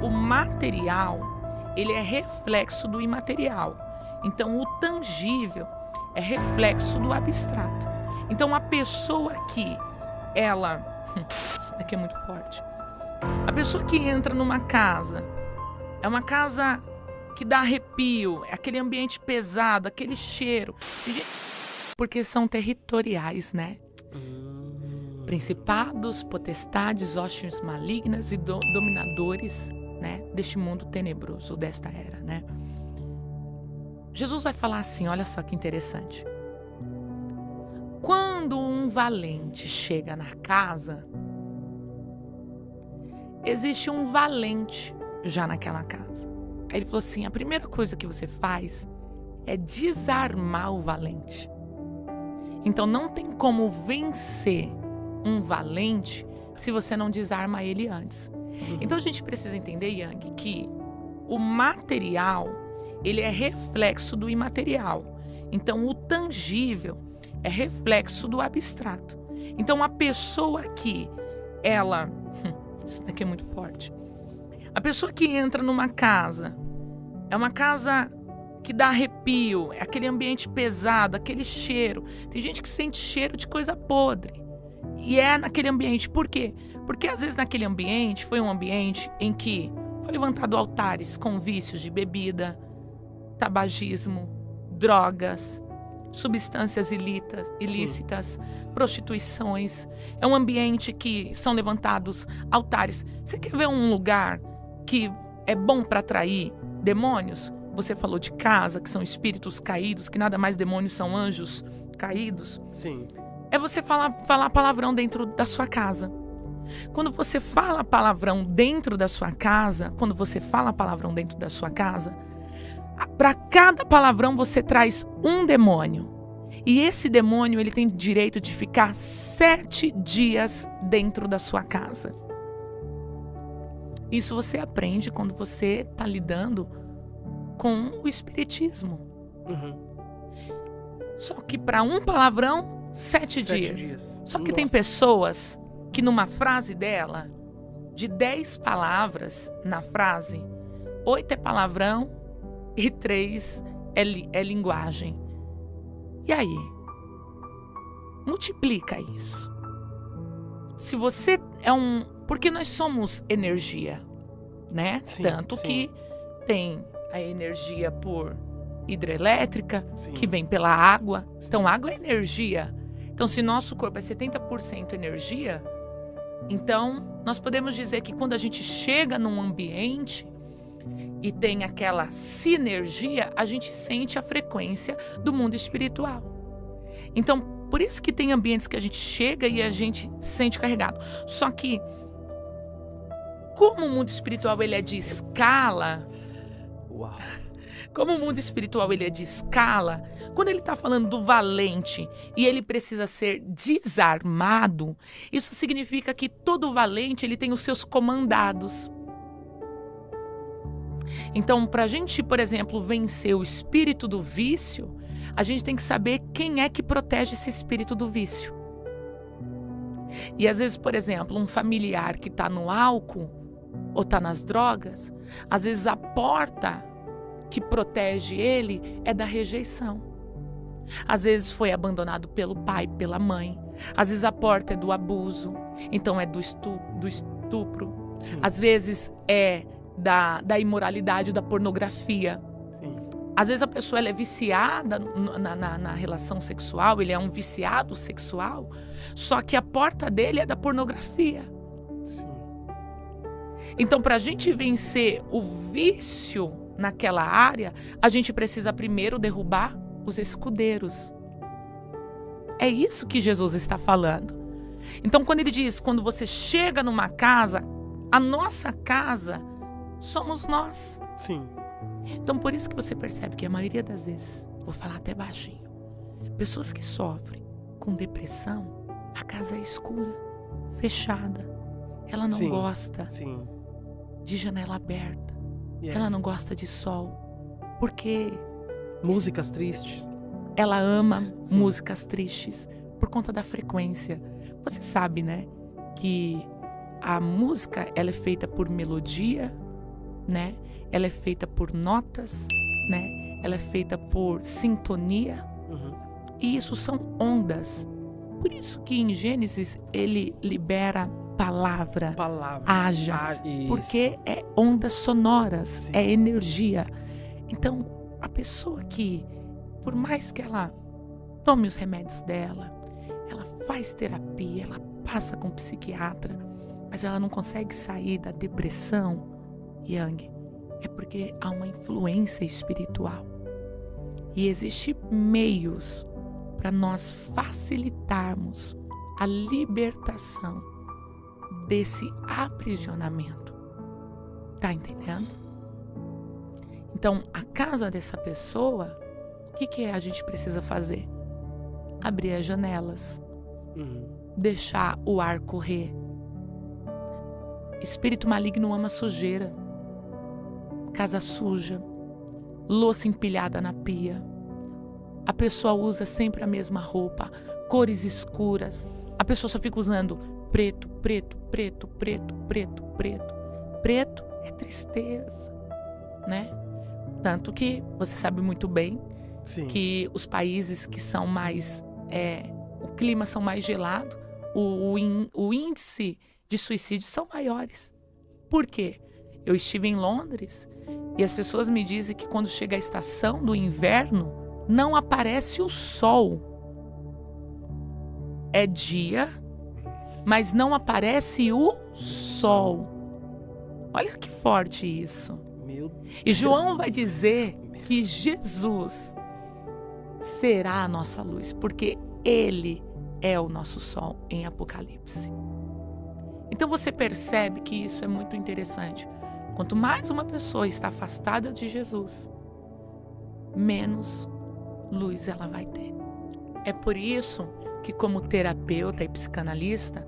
o material, ele é reflexo do imaterial. Então, o tangível é reflexo do abstrato. Então, a pessoa que ela... Isso daqui é muito forte. A pessoa que entra numa casa, é uma casa que dá arrepio, é aquele ambiente pesado, aquele cheiro. Porque são territoriais, né? Principados, potestades, hostes malignas e dominadores, né, deste mundo tenebroso, desta era, né? Jesus vai falar assim, olha só que interessante. Quando um valente chega na casa, existe um valente já naquela casa. Aí ele falou assim, a primeira coisa que você faz é desarmar o valente. Então não tem como vencer um valente se você não desarma ele antes. Então a gente precisa entender, Yang, que o material, ele é reflexo do imaterial. Então o tangível é reflexo do abstrato. Então a pessoa que ela... Isso daqui é muito forte. A pessoa que entra numa casa, é uma casa que dá arrepio, é aquele ambiente pesado, aquele cheiro. Tem gente que sente cheiro de coisa podre. E é naquele ambiente. Por quê? Porque às vezes naquele ambiente foi um ambiente em que foi levantado altares com vícios de bebida, tabagismo, drogas, substâncias ilícitas, prostituições. É um ambiente que são levantados altares. Você quer ver um lugar que é bom para atrair demônios? Você falou de casa, que são espíritos caídos, que nada mais demônios são anjos caídos. Sim. É você falar palavrão dentro da sua casa. Quando você fala palavrão dentro da sua casa, para cada palavrão você traz um demônio. E esse demônio, ele tem direito de ficar 7 dias dentro da sua casa. Isso você aprende quando você está lidando com o espiritismo. Só que para um palavrão, 7 dias. Só que tem pessoas que numa frase dela, de 10 palavras na frase, 8 é palavrão e 3 é linguagem. E aí? Multiplica isso. Se você é um... Porque nós somos energia, né? Sim, Tanto sim. que tem a energia por hidrelétrica, Sim. que vem pela água. Então, água é energia. Então, se nosso corpo é 70% energia, então nós podemos dizer que quando a gente chega num ambiente e tem aquela sinergia, a gente sente a frequência do mundo espiritual. Então, por isso que tem ambientes que a gente chega e a gente sente carregado. Só que, como o mundo espiritual ele é de escala... Uau. Como o mundo espiritual ele é de escala, quando ele está falando do valente e ele precisa ser desarmado, isso significa que todo valente ele tem os seus comandados. Então, para a gente, por exemplo, vencer o espírito do vício, a gente tem que saber quem é que protege esse espírito do vício. E às vezes, por exemplo, um familiar que está no álcool ou está nas drogas, às vezes a porta que protege ele é da rejeição. Às vezes foi abandonado pelo pai, pela mãe. Às vezes a porta é do abuso, então é do estupro. Sim. Às vezes é da imoralidade, da pornografia. Sim. Às vezes a pessoa ela é viciada na relação sexual, ele é um viciado sexual, só que a porta dele é da pornografia. Sim. Então, para a gente vencer o vício naquela área, a gente precisa primeiro derrubar os escudeiros. É isso que Jesus está falando. Então, quando ele diz, quando você chega numa casa, a nossa casa somos nós. Sim. Então, por isso que você percebe que a maioria das vezes, vou falar até baixinho, pessoas que sofrem com depressão, a casa é escura, fechada. Ela não gosta Sim. de janela aberta. Yes. Ela não gosta de sol. Porque Músicas tristes. ela ama Sim. músicas tristes por conta da frequência. Você sabe, né? Que a música ela é feita por melodia né? Ela é feita por notas, né? Ela é feita por sintonia. E isso são ondas. Por isso que em Gênesis ele libera palavra, haja, porque é ondas sonoras, Sim. é energia. Então, a pessoa que, por mais que ela tome os remédios dela, ela faz terapia, ela passa com psiquiatra, mas ela não consegue sair da depressão, Yang, é porque há uma influência espiritual. E existem meios para nós facilitarmos a libertação desse aprisionamento. Tá entendendo? Então, a casa dessa pessoa, o que a gente precisa fazer? Abrir as janelas, deixar o ar correr. Espírito maligno ama sujeira, casa suja, louça empilhada na pia. A pessoa usa sempre a mesma roupa, cores escuras. A pessoa só fica usando preto, preto, preto, preto, preto, preto. Preto é tristeza, né? Tanto que você sabe muito bem Sim. que os países que são mais... o clima são mais gelado, o índice de suicídio são maiores. Por quê? Eu estive em Londres e as pessoas me dizem que quando chega a estação do inverno, não aparece o sol. É dia, mas não aparece o sol. Olha que forte isso. E João vai dizer que Jesus será a nossa luz, porque Ele é o nosso sol em Apocalipse. Então você percebe que isso é muito interessante. Quanto mais uma pessoa está afastada de Jesus, menos luz ela vai ter. É por isso que, como terapeuta e psicanalista,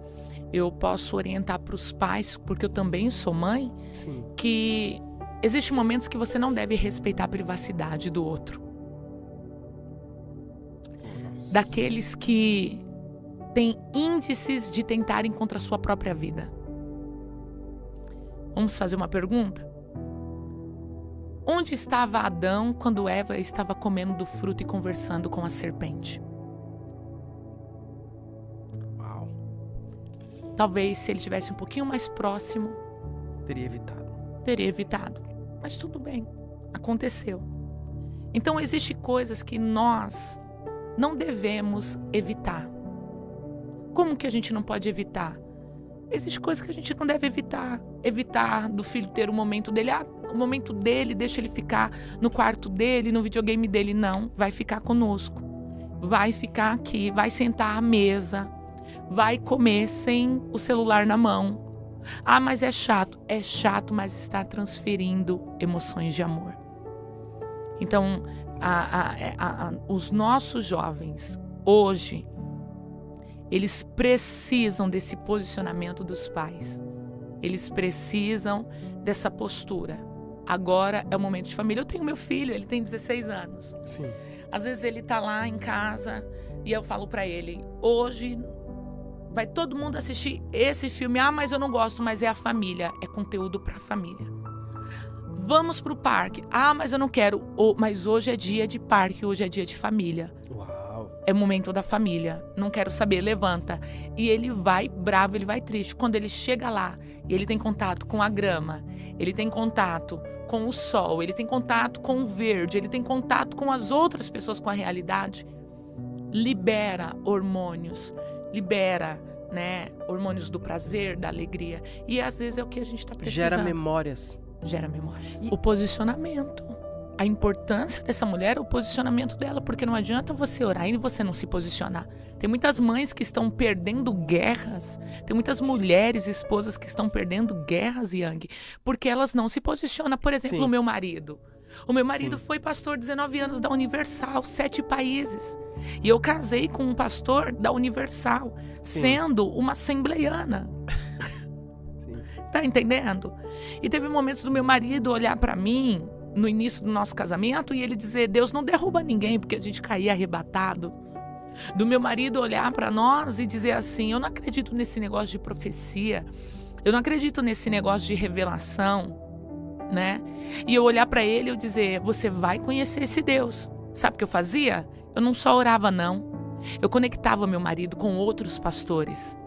eu posso orientar para os pais, porque eu também sou mãe, Sim. que existem momentos que você não deve respeitar a privacidade do outro. Nossa. Daqueles que têm índices de tentarem contra a sua própria vida. Vamos fazer uma pergunta? Onde estava Adão quando Eva estava comendo do fruto e conversando com a serpente? Uau. Talvez se ele estivesse um pouquinho mais próximo, Teria evitado. Mas tudo bem, aconteceu. Então existem coisas que nós não devemos evitar. Como que a gente não pode evitar? Existem coisas que a gente não deve evitar. Evitar do filho ter o momento dele. O momento dele, deixa ele ficar no quarto dele, no videogame dele. Não, vai ficar conosco. Vai ficar aqui, vai sentar à mesa. Vai comer sem o celular na mão. Ah, mas é chato. É chato, mas está transferindo emoções de amor. Então, os nossos jovens, hoje, eles precisam desse posicionamento dos pais. Eles precisam dessa postura. Agora é o momento de família. Eu tenho meu filho, ele tem 16 anos. Sim. Às vezes ele tá lá em casa e eu falo pra ele, hoje vai todo mundo assistir esse filme. Ah, mas eu não gosto, mas é a família. É conteúdo pra família. Vamos pro parque. Ah, mas eu não quero. Mas hoje é dia de parque, hoje é dia de família. Uau. É momento da família. Não quero saber, levanta. E ele vai bravo, ele vai triste. Quando ele chega lá, e ele tem contato com a grama, ele tem contato com o sol, ele tem contato com o verde, ele tem contato com as outras pessoas, com a realidade, libera hormônios, libera, né, hormônios do prazer, da alegria. E às vezes é o que a gente está precisando. Gera memórias. Gera memórias. O posicionamento. A importância dessa mulher é o posicionamento dela, porque não adianta você orar e você não se posicionar. Tem muitas mães que estão perdendo guerras, tem muitas mulheres, esposas que estão perdendo guerras, Yang, porque elas não se posicionam. Por exemplo, Sim. o meu marido. O meu marido Sim. foi pastor 19 anos da Universal, 7 países. E eu casei com um pastor da Universal, Sim. sendo uma assembleiana. Sim. Tá entendendo? E teve momentos do meu marido olhar pra mim no início do nosso casamento e ele dizer, Deus não derruba ninguém, porque a gente caía arrebatado. Do meu marido olhar pra nós e dizer assim, eu não acredito nesse negócio de profecia, eu não acredito nesse negócio de revelação, né? E eu olhar para ele e eu dizer, você vai conhecer esse Deus. Sabe o que eu fazia? Eu não só orava, não. Eu conectava meu marido com outros pastores.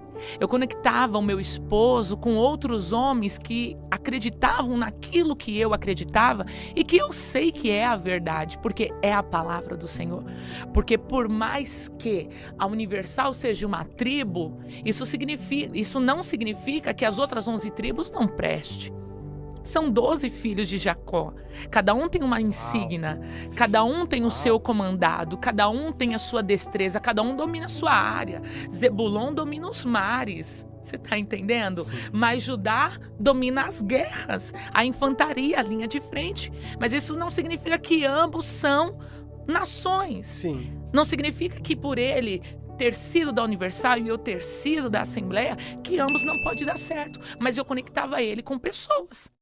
Eu conectava o meu esposo com outros homens que acreditavam naquilo que eu acreditava e que eu sei que é a verdade, porque é a palavra do Senhor. Porque por mais que a Universal seja uma tribo, isso não significa que as outras 11 tribos não prestem. São 12 filhos de Jacó. Cada um tem uma insígnia, cada um tem o seu comandado, cada um tem a sua destreza, cada um domina a sua área. Zebulon domina os mares. Você está entendendo? Sim. Mas Judá domina as guerras, a infantaria, a linha de frente. Mas isso não significa que ambos são nações. Sim. Não significa que por ele ter sido da Universal e eu ter sido da Assembleia, que ambos não pode dar certo. Mas eu conectava ele com pessoas.